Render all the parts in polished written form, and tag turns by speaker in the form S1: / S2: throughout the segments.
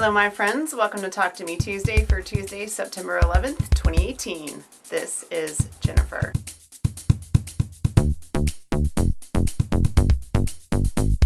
S1: Hello my friends, welcome to Talk to Me Tuesday for Tuesday, September 11th, 2018. This is Jennifer.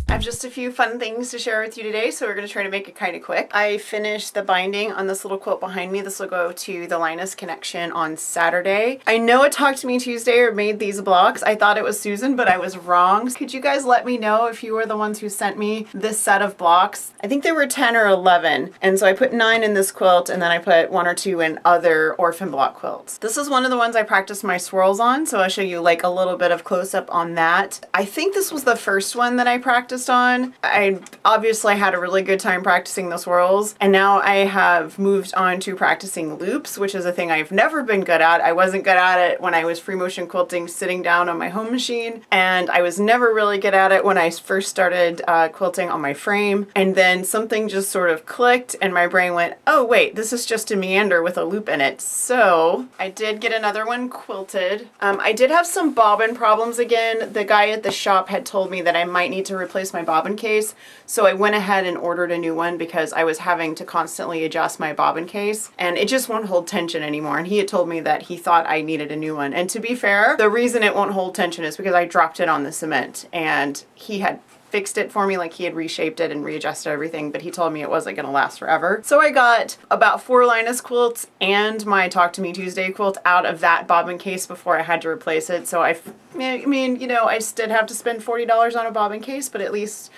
S1: I have just a few fun things to share with you today, so we're going to try to make it kind of quick. I finished the binding on this little quilt behind me. This will go to the Linus Connection on Saturday. I know it Talk to Me Tuesday or made these blocks. I thought it was Susan, but I was wrong. Could you guys let me know if you were the ones who sent me this set of blocks? I think there were 10 or 11, and so I put 9 in this quilt, and then I put 1 or 2 in other orphan block quilts. This is one of the ones I practiced my swirls on, so I'll show you like a little bit of close-up on that. I think this was the first one that I practiced on. I obviously had a really good time practicing the swirls, and now I have moved on to practicing loops, which is a thing I've never been good at. I wasn't good at it when I was free motion quilting sitting down on my home machine, and I was never really good at it when I first started quilting on my frame, and then something just sort of clicked and my brain went, oh wait, this is just a meander with a loop in it. So I did get another one quilted. I did have some bobbin problems again. The guy at the shop had told me that I might need to replace my bobbin case, so I went ahead and ordered a new one because I was having to constantly adjust my bobbin case and it just won't hold tension anymore, and he had told me that he thought I needed a new one. And to be fair, the reason it won't hold tension is because I dropped it on the cement and he had fixed it for me, like he had reshaped it and readjusted everything, but he told me it wasn't going to last forever. So I got about 4 Linus quilts and my Talk to Me Tuesday quilt out of that bobbin case before I had to replace it. So I mean, you know, I did have to spend $40 on a bobbin case, but at least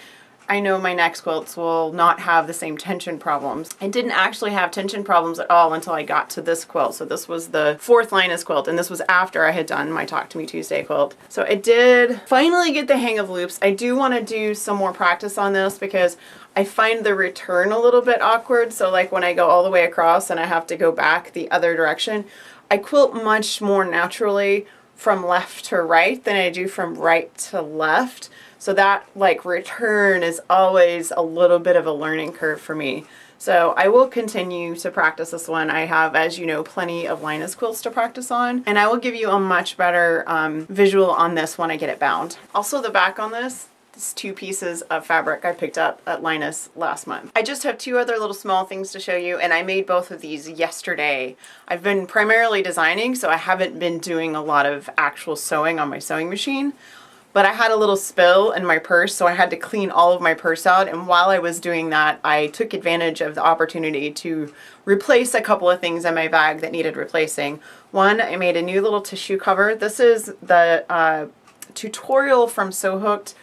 S1: I know my next quilts will not have the same tension problems. I didn't actually have tension problems at all until I got to this quilt. So this was the 4th Linus quilt, and this was after I had done my Talk to Me Tuesday quilt. So I did finally get the hang of loops. I do want to do some more practice on this because I find the return a little bit awkward. So like when I go all the way across and I have to go back the other direction, I quilt much more naturally from left to right than I do from right to left. So that like return is always a little bit of a learning curve for me. So I will continue to practice this one. I have, as you know, plenty of Linus quilts to practice on, and I will give you a much better visual on this when I get it bound. Also, the back on this 2 pieces of fabric I picked up at Linus last month. I just have 2 other little small things to show you, and I made both of these yesterday. I've been primarily designing, so I haven't been doing a lot of actual sewing on my sewing machine. But I had a little spill in my purse, so I had to clean all of my purse out, and while I was doing that, I took advantage of the opportunity to replace a couple of things in my bag that needed replacing. One, I made a new little tissue cover. This is the tutorial from Sew Hooked.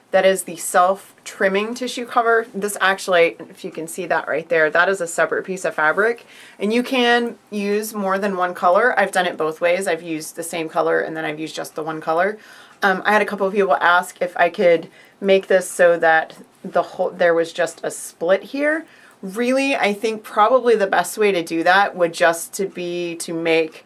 S1: That is the self-trimming tissue cover. This actually, if you can see that right there, that is a separate piece of fabric. And you can use more than one color. I've done it both ways. I've used the same color and then I've used just the one color. I had a couple of people ask if I could make this so that there was just a split here. Really, I think probably the best way to do that would just to be to make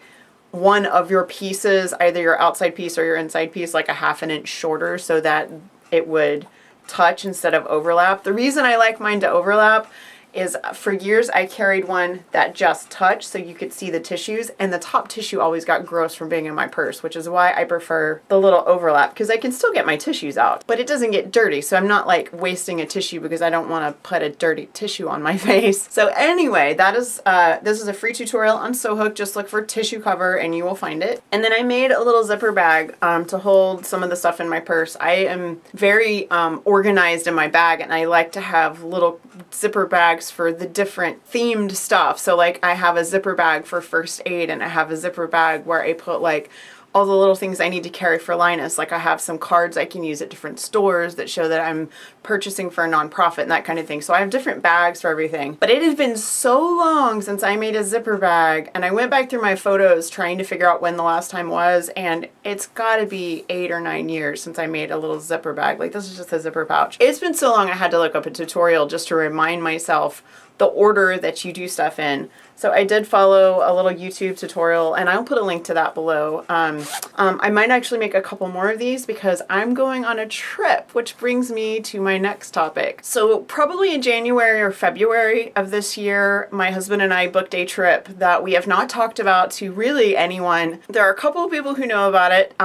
S1: one of your pieces, either your outside piece or your inside piece, like a 1/2 inch shorter so that it would touch instead of overlap. The reason I like mine to overlap is for years I carried one that just touched so you could see the tissues, and the top tissue always got gross from being in my purse, which is why I prefer the little overlap, because I can still get my tissues out, but it doesn't get dirty, so I'm not like wasting a tissue because I don't want to put a dirty tissue on my face. So anyway, that is this is a free tutorial on Sew Hooked. Just look for tissue cover and you will find it. And then I made a little zipper bag to hold some of the stuff in my purse. I am very organized in my bag, and I like to have little zipper bags for the different themed stuff. So like I have a zipper bag for first aid, and I have a zipper bag where I put like all the little things I need to carry for Linus. Like I have some cards I can use at different stores that show that I'm purchasing for a nonprofit and that kind of thing. So I have different bags for everything. But it has been so long since I made a zipper bag, and I went back through my photos trying to figure out when the last time was, and it's gotta be 8 or 9 years since I made a little zipper bag. Like this is just a zipper pouch. It's been so long I had to look up a tutorial just to remind myself the order that you do stuff in. So I did follow a little YouTube tutorial, and I'll put a link to that below. I might actually make a couple more of these because I'm going on a trip, which brings me to my next topic. So probably in January or February of this year, my husband and I booked a trip that we have not talked about to really anyone. There are a couple of people who know about it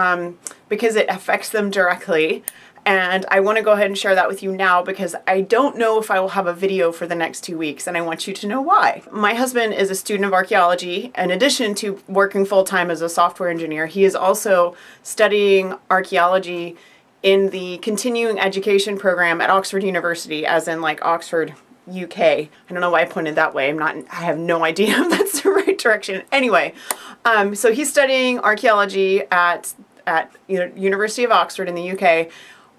S1: because it affects them directly. And I want to go ahead and share that with you now because I don't know if I will have a video for the next 2 weeks, and I want you to know why. My husband is a student of archaeology. In addition to working full-time as a software engineer, he is also studying archaeology in the continuing education program at Oxford University, as in like Oxford, UK. I don't know why I pointed that way. I have no idea if that's the right direction. Anyway, so he's studying archaeology at University of Oxford in the UK.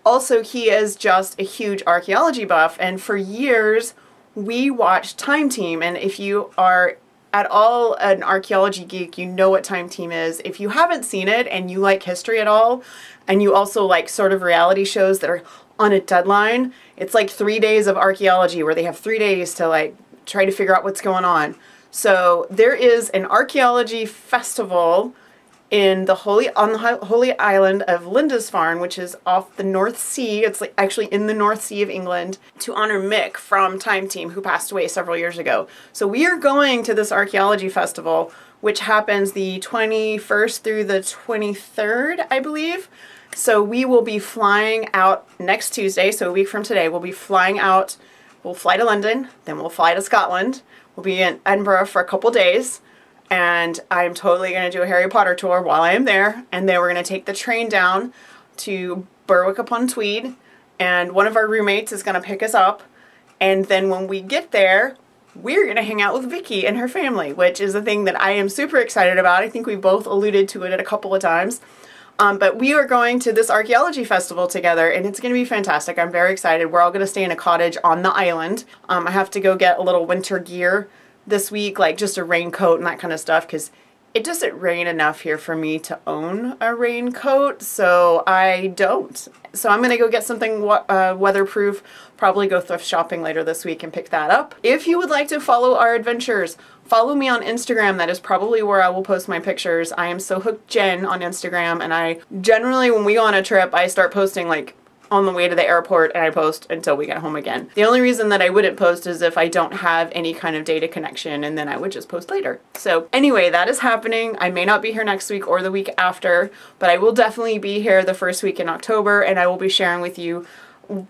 S1: Also, he is just a huge archaeology buff, and for years we watched Time Team. And if you are at all an archaeology geek, you know what Time Team is. If you haven't seen it and you like history at all, and you also like sort of reality shows that are on a deadline, it's like 3 days of archaeology where they have 3 days to like try to figure out what's going on. So there is an archaeology festival on the holy island of Lindisfarne, which is off the North Sea. It's like actually in the North Sea of England, to honor Mick from Time Team, who passed away several years ago. So we are going to this archaeology festival, which happens the 21st through the 23rd, I believe. So we will be flying out next Tuesday, so a week from today. We'll be flying out. We'll fly to London, then we'll fly to Scotland. We'll be in Edinburgh for a couple days. And I'm totally going to do a Harry Potter tour while I am there. And then we're going to take the train down to Berwick-upon-Tweed. And one of our roommates is going to pick us up. And then when we get there, we're going to hang out with Vicky and her family, which is a thing that I am super excited about. I think we both alluded to it a couple of times. But we are going to this archaeology festival together, and it's going to be fantastic. I'm very excited. We're all going to stay in a cottage on the island. I have to go get a little winter gear this week, like just a raincoat and that kind of stuff, because it doesn't rain enough here for me to own a raincoat, so I don't. So I'm going to go get something weatherproof, probably go thrift shopping later this week and pick that up. If you would like to follow our adventures, follow me on Instagram. That is probably where I will post my pictures. I am So Hooked Jen on Instagram, and I generally, when we go on a trip, I start posting like on the way to the airport, and I post until we get home again. The only reason that I wouldn't post is if I don't have any kind of data connection, and then I would just post later. So anyway, that is happening. I may not be here next week or the week after, but I will definitely be here the first week in October, and I will be sharing with you,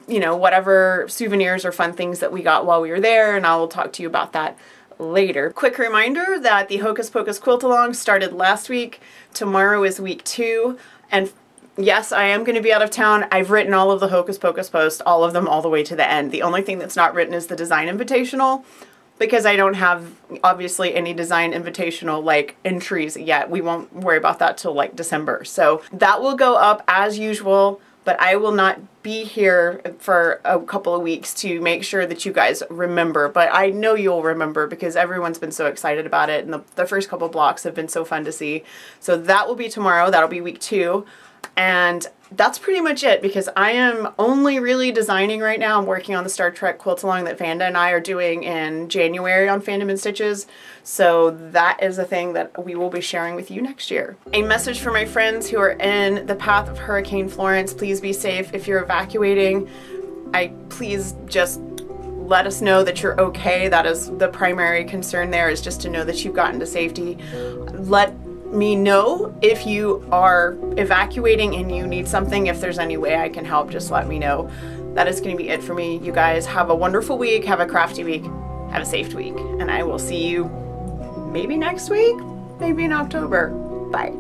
S1: you know, whatever souvenirs or fun things that we got while we were there, and I will talk to you about that later. Quick reminder that the Hocus Pocus Quilt Along started last week. Tomorrow is week 2, and yes, I am going to be out of town. I've written all of the Hocus Pocus posts, all of them all the way to the end. The only thing that's not written is the design invitational, because I don't have, obviously, any design invitational like entries yet. We won't worry about that till like December. So that will go up as usual, but I will not be here for a couple of weeks to make sure that you guys remember. But I know you'll remember because everyone's been so excited about it, and the first couple blocks have been so fun to see. So that will be tomorrow. That'll be week 2. And that's pretty much it, because I am only really designing right now. I'm working on the Star Trek quilt along that Vanda and I are doing in January on Fandom and Stitches. So that is a thing that we will be sharing with you next year. A message for my friends who are in the path of Hurricane Florence: please be safe. If you're evacuating, please just let us know that you're okay. That is the primary concern there, is just to know that you've gotten to safety. Let me know if you are evacuating and you need something. If there's any way I can help, just let me know. That is going to be it for me. You guys have a wonderful week. Have a crafty week. Have a safe week. And I will see you maybe next week, maybe in October. Bye.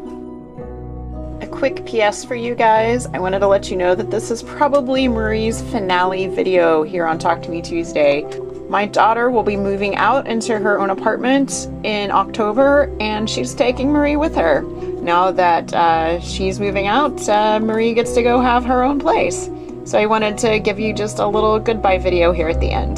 S1: A quick PS for you guys. I wanted to let you know that this is probably Marie's finale video here on Talk to Me Tuesday. My daughter will be moving out into her own apartment in October, and she's taking Marie with her. Now that she's moving out, Marie gets to go have her own place. So I wanted to give you just a little goodbye video here at the end.